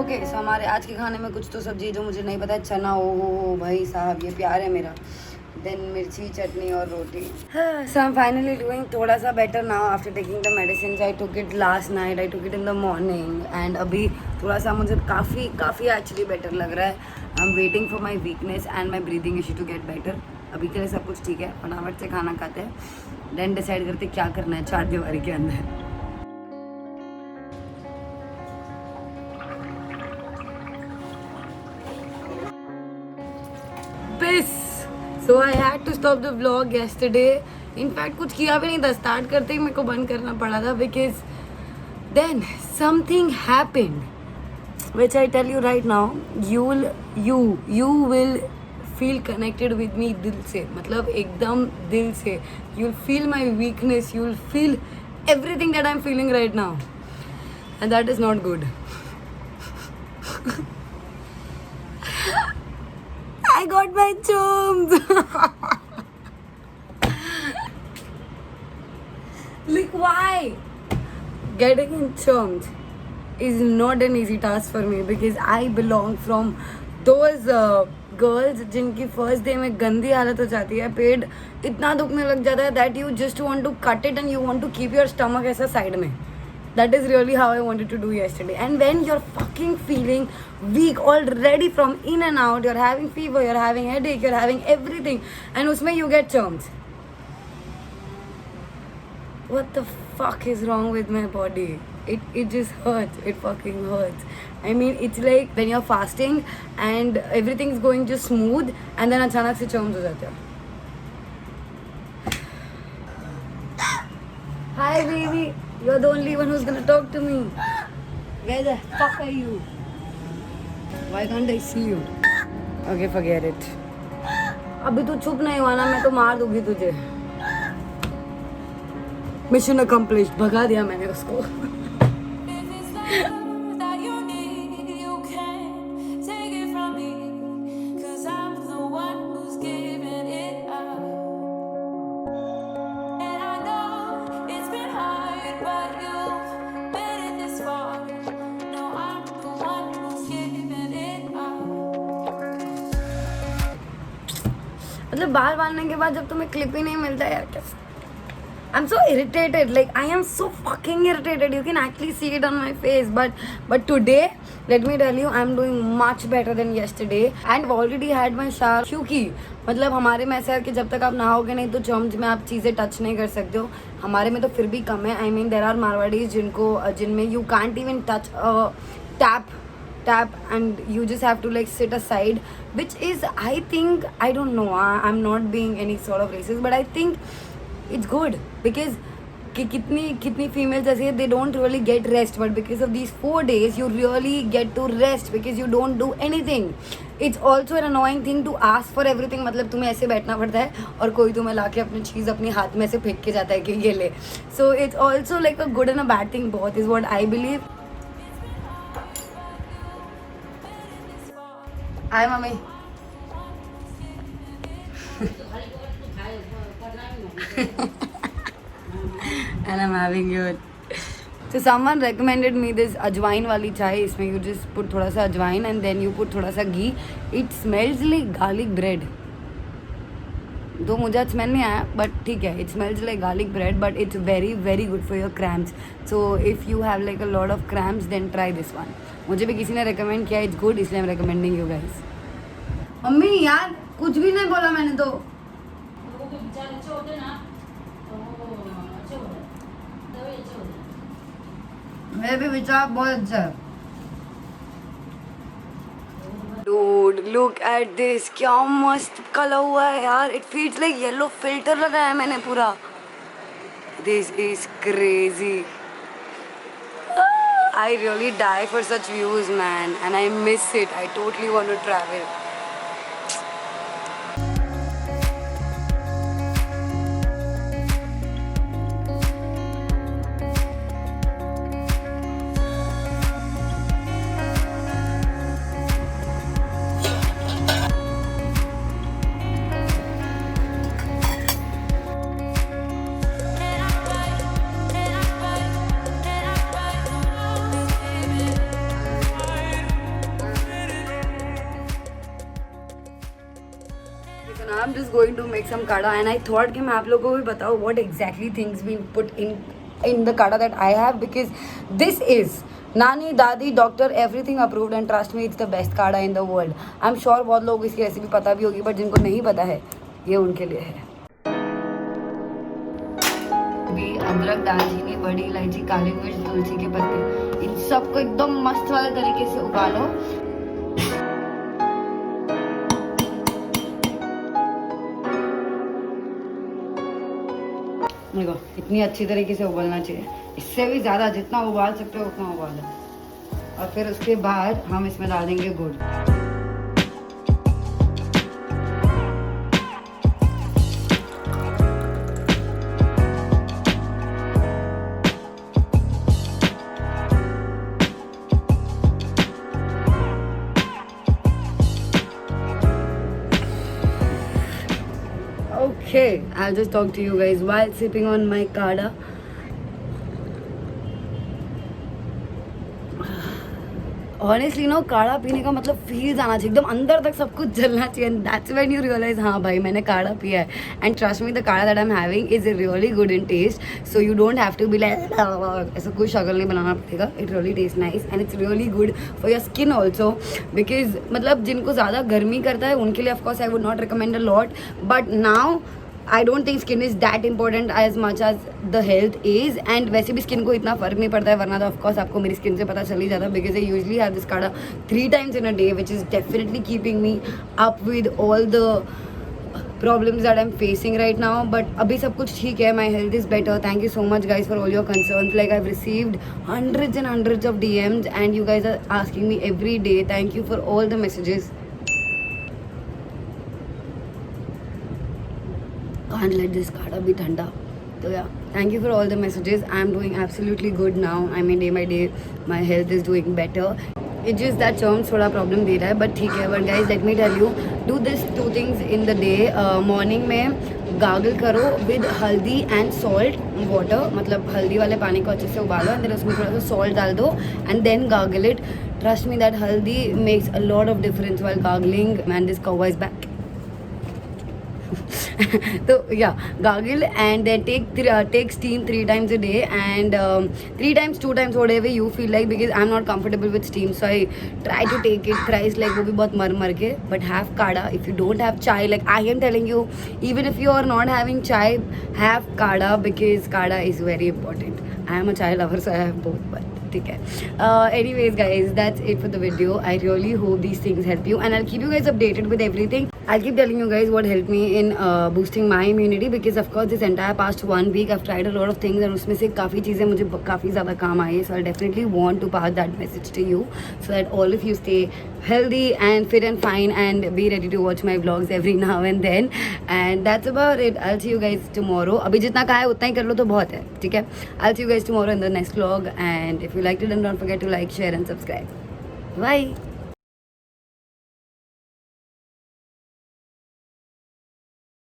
Okay so हमारे आज के खाने में कुछ तो सब्जी है जो मुझे नहीं पता है। चना हो भाई साहब, ये प्यार है मेरा। देन मिर्ची चटनी और रोटी। सो आई एम फाइनली डूइंग थोड़ा सा better now after taking the medicine. I took it last night, I took it in the morning and अभी थोड़ा सा मुझे काफ़ी एक्चुअली बेटर लग रहा है। I am waiting for my weakness and my breathing issue to get better. अभी के लिए सब कुछ ठीक है, फटाफट से खाना खाते हैं, देन डिसाइड करते क्या करना है 4 दीवारी के अंदर। So I had to stop the vlog yesterday. In fact कुछ किया भी नहीं था, स्टार्ट करते ही मेरे को बंद करना पड़ा था because then something happened which I tell you right now. You will feel connected with me दिल से, मतलब एकदम दिल से. You'll feel my weakness. You'll feel everything that I'm feeling right now, and that is not good. I got my chomps. Like why? Getting in chomps is not an easy task for me because I belong from those girls जिनकी first day में गंदी हालत हो जाती है, पेट इतना दुखने लग जाता है that you just want to cut it and you want to keep your stomach ऐसा साइड में. That is really how I wanted to do yesterday. And when you're fucking feeling weak already from in and out, you're having fever, you're having headache, you're having everything, and usme you get germs. What the fuck is wrong with my body? It just hurts. It fucking hurts. I mean, it's like when you're fasting and everything's going just smooth, and then अचानक से germs हो जाते हैं. Hi baby. You're the only one who's gonna talk to me. Where the fuck are you? Why can't I see you? Okay, forget it. अभी तू चुप नहीं हुआ ना, मैं तो मार दूंगी तुझे. Mission accomplished. भगा दिया मैंने उसको. मतलब बाल बांधने के बाद जब तुम्हें क्लिप ही नहीं मिलता यार, क्या I'm so irritated, like I am so fucking irritated. You can actually see it on my face, but today let me tell you I'm doing much better than yesterday and I've already had my shower. क्योंकि मतलब हमारे में ऐसा है कि जब तक आप नहाओगे नहीं तो जर्म्स में आप चीज़ें टच नहीं कर सकते हो. हमारे में तो फिर भी कम है. I mean there are Marwaris जिनमें you can't even touch tap and you just have to like sit aside, which is I think, I don't know, I'm not being any sort of racist, but I think it's good because कितनी females ऐसे हैं, they don't really get rest, but because of these 4 days you really get to rest because you don't do anything. It's also an annoying thing to ask for everything. मतलब तुम्हें ऐसे बैठना पड़ता है और कोई तुम्हें लाके अपनी चीज़ अपने हाथ में से फेंक के जाता है कि ये ले. So it's also like a good and a bad thing both is what I believe. Hi mummy. And I'm having it. So someone recommended me this ajwain wali chai. इसमें you just put थोड़ा सा ajwain and then you put थोड़ा सा ghee. It smells like garlic bread. तो मुझे smell नहीं आया but ठीक है, it smells like garlic bread but it's very very good for your cramps. So if you have like a lot of cramps then try this one. मुझे भी किसी ने recommend किया, it's good, इसलिए I'm recommending you guys. Mummy यार कुछ भी नहीं बोला मैंने तो. मेरे भी विचार बहुत अच्छा है. Dude, look at this. क्या मस्त कलर हुआ है यार. It feels like yellow filter लगाया है मैंने पूरा. This is crazy. I really die for such views, man, and I miss it. I totally want to travel. just going to make some kada and I thought कि मैं आप लोगों को भी बताऊँ what exactly things being put in the kada that I have, because this is nani dadi doctor everything approved and trust me it's the best kadha in the world. I am sure बहुत लोगों को इसकी रेसिपी पता भी होगी, बट जिनको नहीं पता है ये उनके लिए है. भी अदरक, दालचीनी, बड़ी इलायची, काली मिर्च, तुलसी के पत्ते, इन सबको एकदम मस्त वाले तरीके से उबालो. देखो इतनी अच्छी तरीके से उबालना चाहिए. इससे भी ज़्यादा जितना उबाल सकते हो उतना उबालो. और फिर उसके बाद हम इसमें डाल देंगे गुड़. Okay, I'll just talk to you guys while sipping on my kada. Honestly no kadha पीने का मतलब फील आना चाहिए, एकदम अंदर तक सब कुछ जलना चाहिए. And that's when you realise हाँ भाई मैंने काढ़ा पिया है. And trust me the kadha that I am having is really good in taste. So you don't have to be like ऐसा कोई शक्ल नहीं बनाना पड़ेगा. It really taste nice and it's really good for your skin also, because मतलब जिनको ज़्यादा गर्मी करता है उनके लिए of course I would not recommend a lot, but now I don't think skin is that important as much as the health is. And वैसे भी स्किन को इतना फ़र्क नहीं पड़ता है, वरना तो ऑफकोर्स आपको मेरी स्किन से पता चल ही जाता, because I usually have this काढ़ा 3 times in a day, which is definitely keeping me up with all the problems that I'm facing right now. But अभी सब कुछ ठीक है, my health is better. Thank you so much guys for all your concerns. Like I've received hundreds and hundreds of DMs and you guys are asking me every day. Thank you for all the messages. Can't let this kada be thanda. So yeah, thank you for all the messages. I'm doing absolutely good now. I mean day by day my health is doing better. It's just that germs थोड़ा problem दे रहा है, but ठीक है. But guys let me tell you, do this 2 things in the day. Morning में gargle करो with हल्दी and salt water, मतलब हल्दी वाले पानी को अच्छे से उबालो and then उसमें थोड़ा सा salt डाल दो and then gargle it. Trust me that haldi makes a lot of difference while gargling. Man, this cowboy is back. So yeah, gargle and then take steam 3 times a day and 3 times 2 times whatever you feel like, because I'm not comfortable with steam, so I try to take it thrice, like वो भी बहुत मर के. But have kada. If you don't have chai, like I am telling you, even if you are not having chai, have kada, because kada is very important. I am a chai lover, so I have both, but ठीक है. Anyways guys, that's it for the video. I really hope these things help you and I'll keep you guys updated with everything. I'll keep telling you guys what helped me in boosting my immunity, because of course this entire past 1 week I've tried a lot of things and उसमें से काफ़ी चीज़ें मुझे काफ़ी ज़्यादा काम आई है. So I'll definitely want to pass that message to you so that all of you stay healthy and fit and fine and be ready to watch my vlogs every now and then. And that's about it. I'll see you guys tomorrow. अभी जितना कहा है उतना ही कर लो तो बहुत है, ठीक है. I'll see you guys tomorrow in the next vlog and if you liked it then don't forget to like, share and subscribe. Bye.